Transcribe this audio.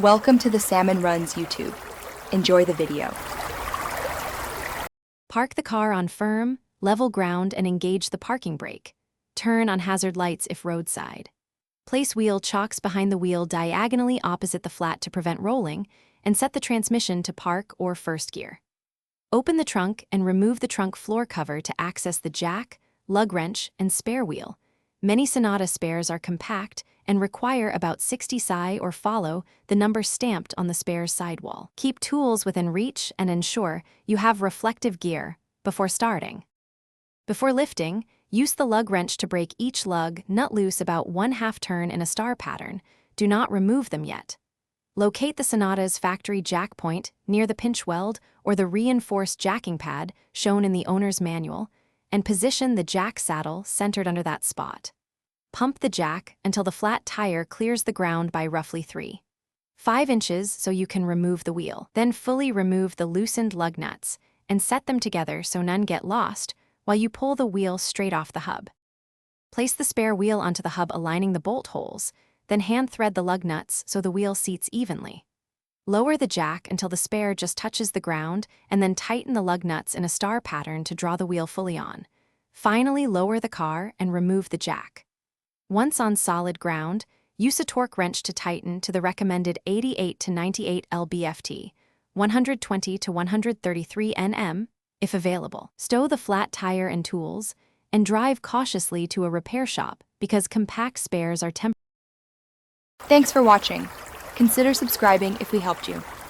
Welcome to the Salmon Runs YouTube. Enjoy the video. Park the car on firm, level ground and engage the parking brake. Turn on hazard lights if roadside. Place wheel chocks behind the wheel diagonally opposite the flat to prevent rolling, and set the transmission to park or first gear. Open the trunk and remove the trunk floor cover to access the jack, lug wrench, and spare wheel. Many Sonata spares are compact and require about 60 psi or follow the number stamped on the spare's sidewall. Keep tools within reach and ensure you have reflective gear before starting. Before lifting, use the lug wrench to break each lug nut loose about 1/2 turn in a star pattern. Do not remove them yet. Locate the Sonata's factory jack point near the pinch weld or the reinforced jacking pad shown in the owner's manual, and position the jack saddle centered under that spot. Pump the jack until the flat tire clears the ground by roughly 3.5 inches so you can remove the wheel. Then fully remove the loosened lug nuts and set them together so none get lost while you pull the wheel straight off the hub. Place the spare wheel onto the hub aligning the bolt holes, then hand thread the lug nuts so the wheel seats evenly. Lower the jack until the spare just touches the ground and then tighten the lug nuts in a star pattern to draw the wheel fully on. Finally, lower the car and remove the jack. Once on solid ground, use a torque wrench to tighten to the recommended 88 to 98 lb-ft, 120 to 133 Nm, if available. Stow the flat tire and tools, and drive cautiously to a repair shop because compact spares are temporary. Thanks for watching. Consider subscribing if we helped you.